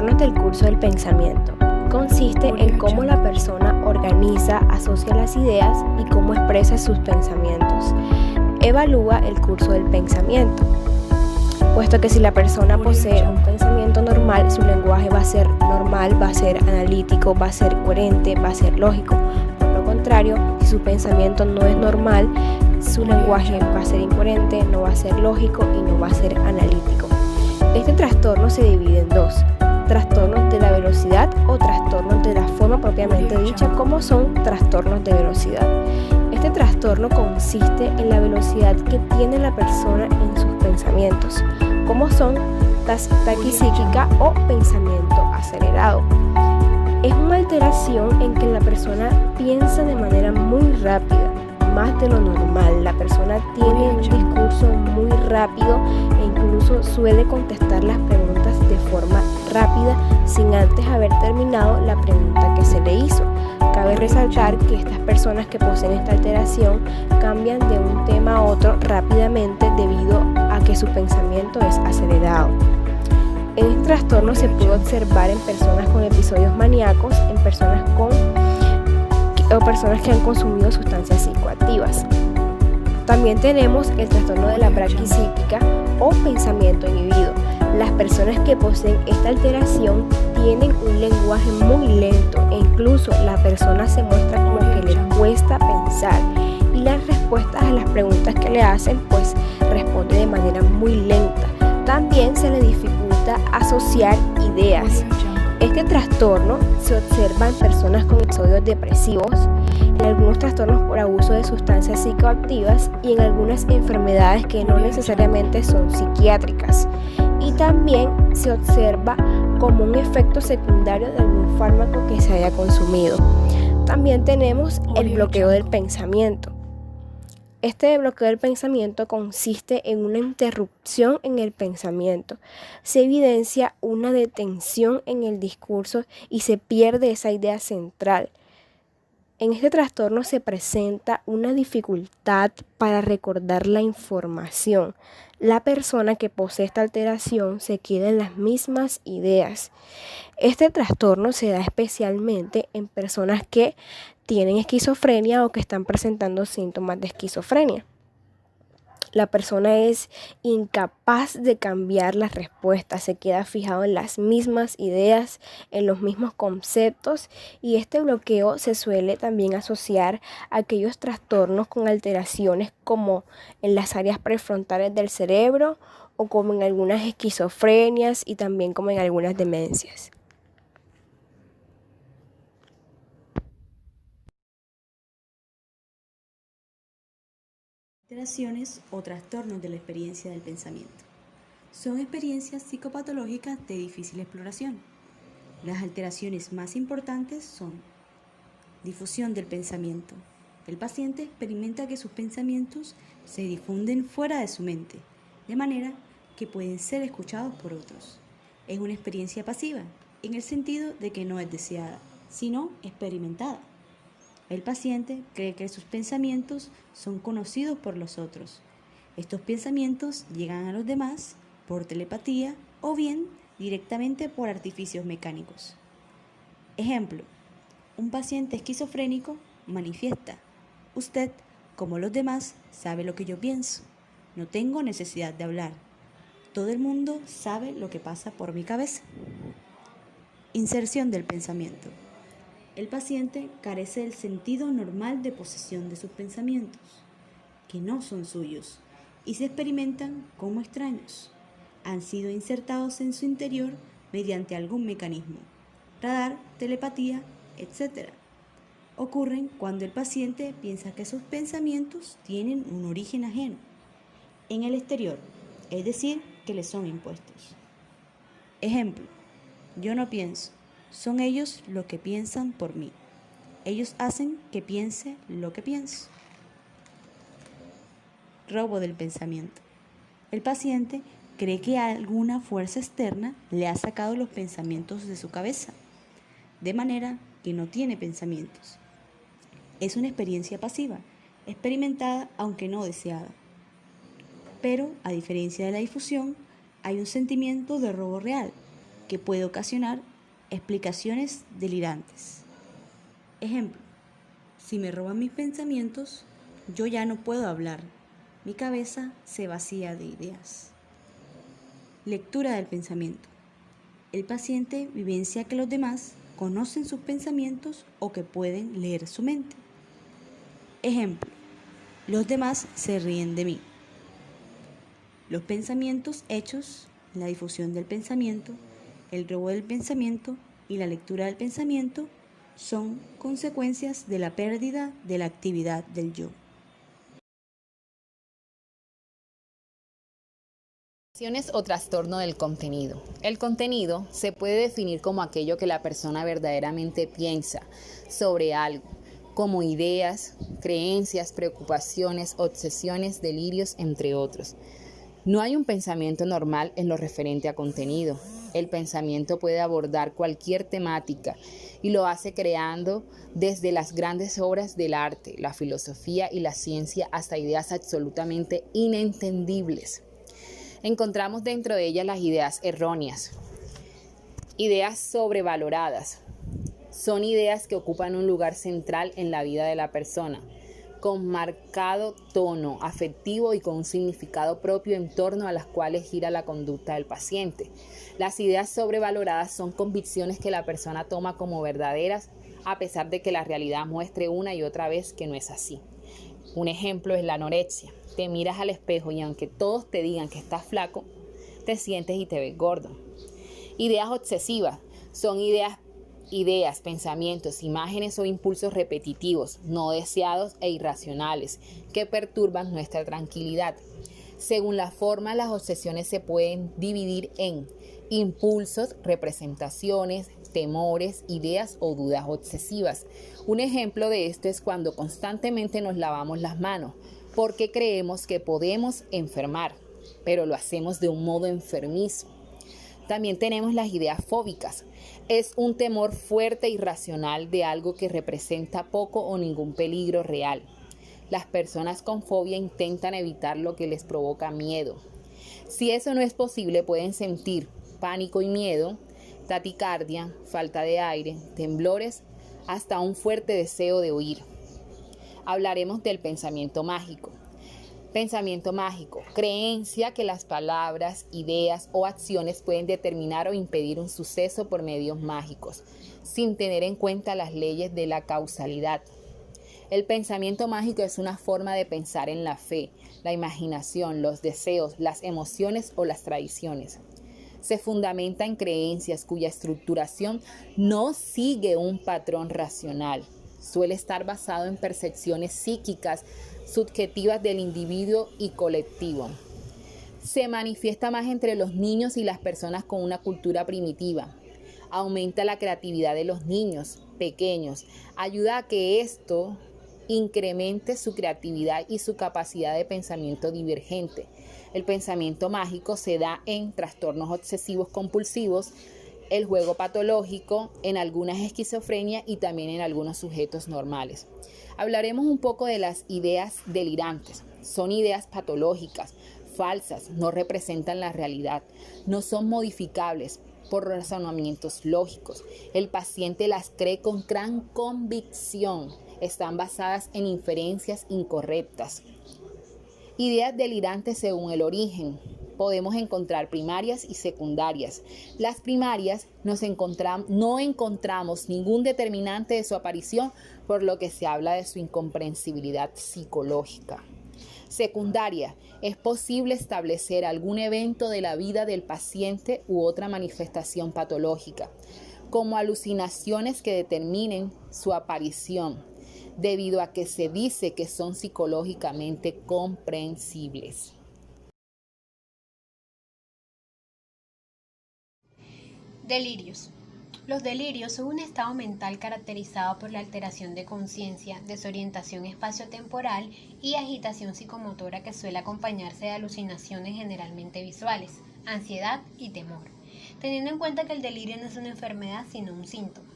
trastornos del curso del pensamiento. Consiste en cómo la persona organiza, asocia las ideas y cómo expresa sus pensamientos. Evalúa el curso del pensamiento. Puesto que si la persona posee un pensamiento normal, su lenguaje va a ser normal, va a ser analítico, va a ser coherente, va a ser lógico. Por lo contrario, si su pensamiento no es normal, su lenguaje va a ser incoherente, no va a ser lógico y no va a ser analítico. Este trastorno se divide en dos: trastornos de la velocidad o trastornos de la forma propiamente dicha, como son trastornos de velocidad. Este trastorno consiste en la velocidad que tiene la persona en sus pensamientos, como son taquipsíquica o pensamiento acelerado. Es una alteración en que la persona piensa de manera muy rápida, más de lo normal. La persona tiene un discurso muy rápido e incluso suele contestar las preguntas de forma rápida sin antes haber terminado la pregunta que se le hizo. Cabe resaltar que estas personas que poseen esta alteración cambian de un tema a otro rápidamente debido a que su pensamiento es acelerado. Este trastorno se puede observar en personas con episodios maníacos, en personas que han consumido sustancias psicoactivas. También tenemos el trastorno de la braquipsíquica o pensamiento inhibido. Las personas que poseen esta alteración tienen un lenguaje muy lento e incluso la persona se muestra como que le cuesta pensar y las respuestas a las preguntas que le hacen pues responde de manera muy lenta. También se le dificulta asociar ideas. Este trastorno se observa en personas con episodios depresivos, en algunos trastornos por abuso de sustancias psicoactivas y en algunas enfermedades que no necesariamente son psiquiátricas. Y también se observa como un efecto secundario de algún fármaco que se haya consumido. También tenemos el bloqueo del pensamiento. Este bloqueo del pensamiento consiste en una interrupción en el pensamiento. Se evidencia una detención en el discurso y se pierde esa idea central. En este trastorno se presenta una dificultad para recordar la información. La persona que posee esta alteración se queda en las mismas ideas. Este trastorno se da especialmente en personas que tienen esquizofrenia o que están presentando síntomas de esquizofrenia. La persona es incapaz de cambiar las respuestas, se queda fijado en las mismas ideas, en los mismos conceptos, y este bloqueo se suele también asociar a aquellos trastornos con alteraciones como en las áreas prefrontales del cerebro o como en algunas esquizofrenias y también como en algunas demencias. Alteraciones o trastornos de la experiencia del pensamiento. Son experiencias psicopatológicas de difícil exploración. Las alteraciones más importantes son difusión del pensamiento. El paciente experimenta que sus pensamientos se difunden fuera de su mente, de manera que pueden ser escuchados por otros. Es una experiencia pasiva, en el sentido de que no es deseada, sino experimentada. El paciente cree que sus pensamientos son conocidos por los otros. Estos pensamientos llegan a los demás por telepatía o bien directamente por artificios mecánicos. Ejemplo, un paciente esquizofrénico manifiesta: usted, como los demás, sabe lo que yo pienso. No tengo necesidad de hablar. Todo el mundo sabe lo que pasa por mi cabeza. Inserción del pensamiento. El paciente carece del sentido normal de posesión de sus pensamientos, que no son suyos, y se experimentan como extraños. Han sido insertados en su interior mediante algún mecanismo, radar, telepatía, etc. Ocurren cuando el paciente piensa que sus pensamientos tienen un origen ajeno, en el exterior, es decir, que le son impuestos. Ejemplo, yo no pienso. Son ellos los que piensan por mí. Ellos hacen que piense lo que pienso. Robo del pensamiento. El paciente cree que alguna fuerza externa le ha sacado los pensamientos de su cabeza, de manera que no tiene pensamientos. Es una experiencia pasiva, experimentada aunque no deseada. Pero, a diferencia de la difusión, hay un sentimiento de robo real. que puede ocasionar explicaciones delirantes. Ejemplo, si me roban mis pensamientos, yo ya no puedo hablar. Mi cabeza se vacía de ideas. Lectura del pensamiento. El paciente vivencia que los demás conocen sus pensamientos o que pueden leer su mente. Ejemplo, los demás se ríen de mí. Los pensamientos hechos, la difusión del pensamiento, el robo del pensamiento y la lectura del pensamiento son consecuencias de la pérdida de la actividad del yo. O trastorno del contenido. El contenido se puede definir como aquello que la persona verdaderamente piensa sobre algo, como ideas, creencias, preocupaciones, obsesiones, delirios, entre otros. No hay un pensamiento normal en lo referente a contenido. El pensamiento puede abordar cualquier temática y lo hace creando desde las grandes obras del arte, la filosofía y la ciencia hasta ideas absolutamente inentendibles. Encontramos dentro de ellas las ideas erróneas, ideas sobrevaloradas. Son ideas que ocupan un lugar central en la vida de la persona, con marcado tono afectivo y con un significado propio en torno a las cuales gira la conducta del paciente. Las ideas sobrevaloradas son convicciones que la persona toma como verdaderas, a pesar de que la realidad muestre una y otra vez que no es así. Un ejemplo es la anorexia. Te miras al espejo y aunque todos te digan que estás flaco, te sientes y te ves gordo. Ideas obsesivas son ideas, pensamientos, imágenes o impulsos repetitivos, no deseados e irracionales, que perturban nuestra tranquilidad. Según la forma, las obsesiones se pueden dividir en impulsos, representaciones, temores, ideas o dudas obsesivas. Un ejemplo de esto es cuando constantemente nos lavamos las manos, porque creemos que podemos enfermar, pero lo hacemos de un modo enfermizo. También tenemos las ideas fóbicas. Es un temor fuerte e irracional de algo que representa poco o ningún peligro real. Las personas con fobia intentan evitar lo que les provoca miedo. Si eso no es posible, pueden sentir pánico y miedo, taticardia, falta de aire, temblores, hasta un fuerte deseo de huir. Hablaremos del pensamiento mágico. Pensamiento mágico, creencia que las palabras, ideas o acciones pueden determinar o impedir un suceso por medios mágicos, sin tener en cuenta las leyes de la causalidad. El pensamiento mágico es una forma de pensar en la fe, la imaginación, los deseos, las emociones o las tradiciones. Se fundamenta en creencias cuya estructuración no sigue un patrón racional. Suele estar basado en percepciones psíquicas subjetivas del individuo y colectivo. Se manifiesta más entre los niños y las personas con una cultura primitiva. Aumenta la creatividad de los niños pequeños. Ayuda a que esto incremente su creatividad y su capacidad de pensamiento divergente. El pensamiento mágico se da en trastornos obsesivos compulsivos, el juego patológico, en algunas esquizofrenia y también en algunos sujetos normales. Hablaremos un poco de las ideas delirantes. Son ideas patológicas, falsas, no representan la realidad, no son modificables por razonamientos lógicos. El paciente las cree con gran convicción, están basadas en inferencias incorrectas. Ideas delirantes según el origen. Podemos encontrar primarias y secundarias. Las primarias no encontramos ningún determinante de su aparición, por lo que se habla de su incomprensibilidad psicológica. Secundaria, es posible establecer algún evento de la vida del paciente u otra manifestación patológica, como alucinaciones que determinen su aparición, debido a que se dice que son psicológicamente comprensibles. Delirios. Los delirios son un estado mental caracterizado por la alteración de conciencia, desorientación espaciotemporal y agitación psicomotora que suele acompañarse de alucinaciones generalmente visuales, ansiedad y temor, teniendo en cuenta que el delirio no es una enfermedad sino un síntoma.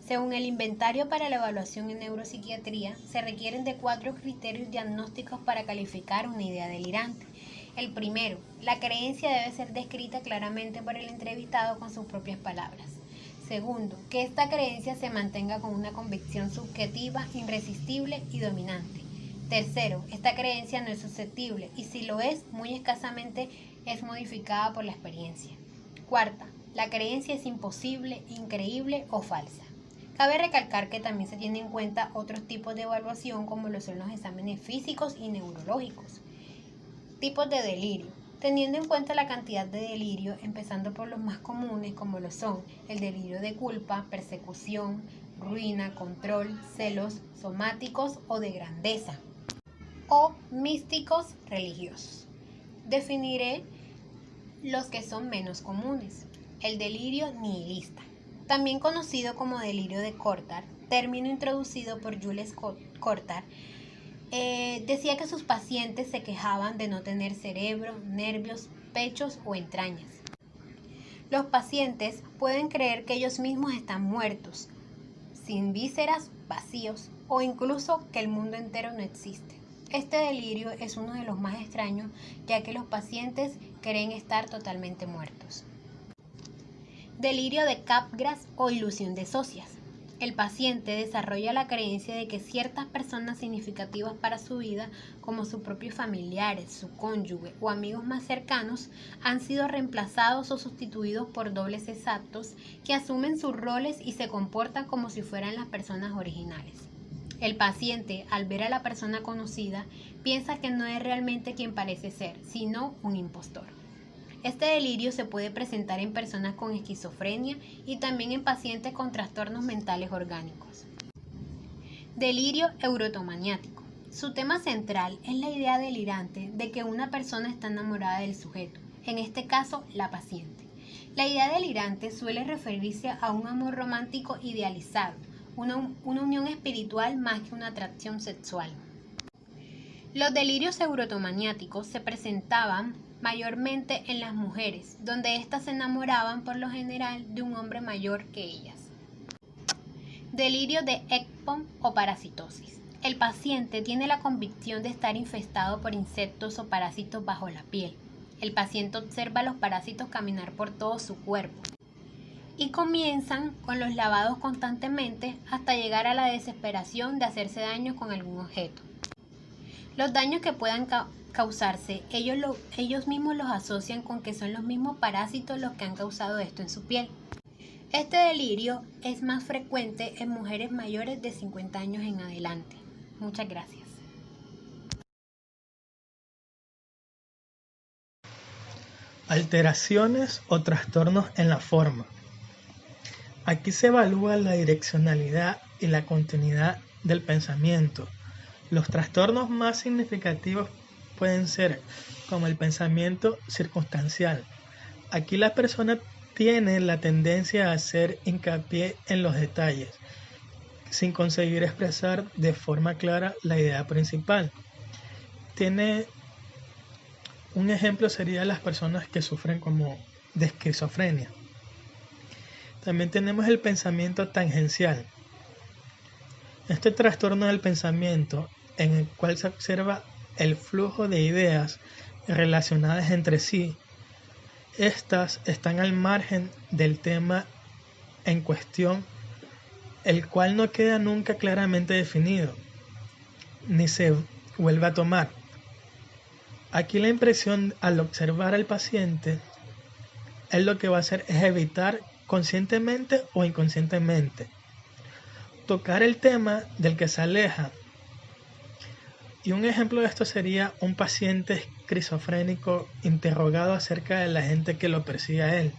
Según el Inventario para la Evaluación en Neuropsiquiatría, se requieren de 4 criterios diagnósticos para calificar una idea delirante. El primero, la creencia debe ser descrita claramente por el entrevistado con sus propias palabras. Segundo, que esta creencia se mantenga con una convicción subjetiva, irresistible y dominante. Tercero, esta creencia no es susceptible y si lo es, muy escasamente es modificada por la experiencia. Cuarta, la creencia es imposible, increíble o falsa. Cabe recalcar que también se tienen en cuenta otros tipos de evaluación como lo son los exámenes físicos y neurológicos. Tipos de delirio. Teniendo en cuenta la cantidad de delirio, empezando por los más comunes como lo son el delirio de culpa, persecución, ruina, control, celos, somáticos o de grandeza, o místicos religiosos. Definiré los que son menos comunes. El delirio nihilista, también conocido como delirio de Cortar, término introducido por Jules Cortar, decía que sus pacientes se quejaban de no tener cerebro, nervios, pechos o entrañas. Los pacientes pueden creer que ellos mismos están muertos, sin vísceras, vacíos o incluso que el mundo entero no existe. Este delirio es uno de los más extraños, ya que los pacientes creen estar totalmente muertos. Delirio de Capgras o ilusión de socias. El paciente desarrolla la creencia de que ciertas personas significativas para su vida, como sus propios familiares, su cónyuge o amigos más cercanos, han sido reemplazados o sustituidos por dobles exactos que asumen sus roles y se comportan como si fueran las personas originales. El paciente, al ver a la persona conocida, piensa que no es realmente quien parece ser, sino un impostor. Este delirio se puede presentar en personas con esquizofrenia y también en pacientes con trastornos mentales orgánicos. Delirio eurotomaniático. Su tema central es la idea delirante de que una persona está enamorada del sujeto, en este caso la paciente. La idea delirante suele referirse a un amor romántico idealizado, una unión espiritual más que una atracción sexual. Los delirios eurotomaniáticos se presentaban mayormente en las mujeres, donde éstas se enamoraban por lo general de un hombre mayor que ellas. Delirio de ECPOM o parasitosis. El paciente tiene la convicción de estar infestado por insectos o parásitos bajo la piel. El paciente observa a los parásitos caminar por todo su cuerpo y comienzan con los lavados constantemente hasta llegar a la desesperación de hacerse daño con algún objeto. Los daños que puedan causarse, ellos mismos los asocian con que son los mismos parásitos los que han causado esto en su piel. Este delirio es más frecuente en mujeres mayores de 50 años en adelante. Muchas gracias. Alteraciones o trastornos en la forma. Aquí se evalúa la direccionalidad y la continuidad del pensamiento. Los trastornos más significativos pueden ser como el pensamiento circunstancial. Aquí la persona tiene la tendencia a hacer hincapié en los detalles, sin conseguir expresar de forma clara la idea principal. Un ejemplo sería las personas que sufren como de esquizofrenia. También tenemos el pensamiento tangencial. Este trastorno del pensamiento, en el cual se observa el flujo de ideas relacionadas entre sí, estas están al margen del tema en cuestión, el cual no queda nunca claramente definido, ni se vuelve a tomar. Aquí la impresión al observar al paciente, él lo que va a hacer es evitar conscientemente o inconscientemente tocar el tema del que se aleja. Y un ejemplo de esto sería un paciente esquizofrénico interrogado acerca de la gente que lo persigue a él.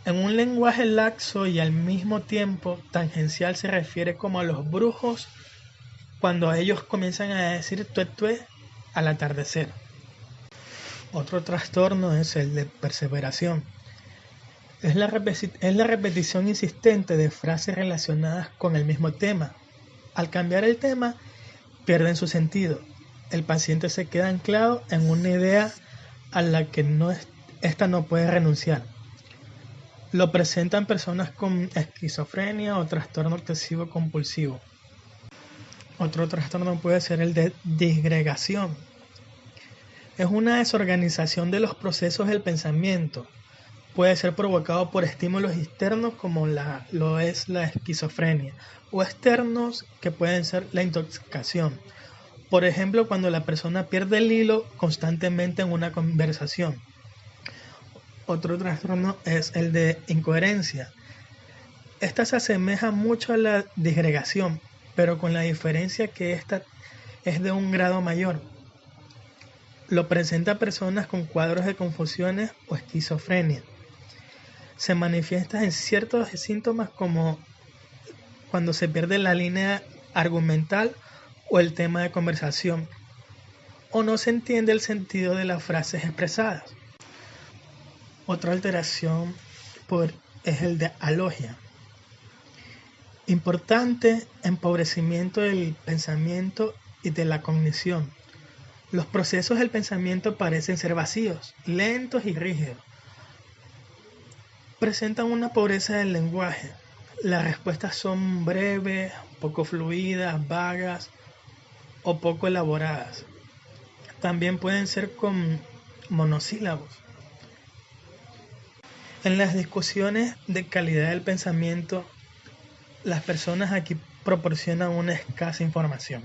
En un lenguaje laxo y al mismo tiempo tangencial se refiere como a los brujos cuando ellos comienzan a decir tué al atardecer. Otro trastorno es el de perseveración. Es la repetición insistente de frases relacionadas con el mismo tema. Al cambiar el tema, pierden su sentido. El paciente se queda anclado en una idea a la que esta no puede renunciar. Lo presentan personas con esquizofrenia o trastorno obsesivo compulsivo. Otro trastorno puede ser el de disgregación. Es una desorganización de los procesos del pensamiento. Puede ser provocado por estímulos externos como lo es la esquizofrenia, o externos que pueden ser la intoxicación. Por ejemplo, cuando la persona pierde el hilo constantemente en una conversación. Otro trastorno es el de incoherencia. Esta se asemeja mucho a la disgregación, pero con la diferencia que esta es de un grado mayor. Lo presenta a personas con cuadros de confusiones o esquizofrenia. Se manifiesta en ciertos síntomas como cuando se pierde la línea argumental o el tema de conversación, o no se entiende el sentido de las frases expresadas. Otra alteración es el de alogia. Importante empobrecimiento del pensamiento y de la cognición. Los procesos del pensamiento parecen ser vacíos, lentos y rígidos. Presentan una pobreza del lenguaje. Las respuestas son breves, poco fluidas, vagas o poco elaboradas. También pueden ser con monosílabos. En las discusiones de calidad del pensamiento, las personas aquí proporcionan una escasa información.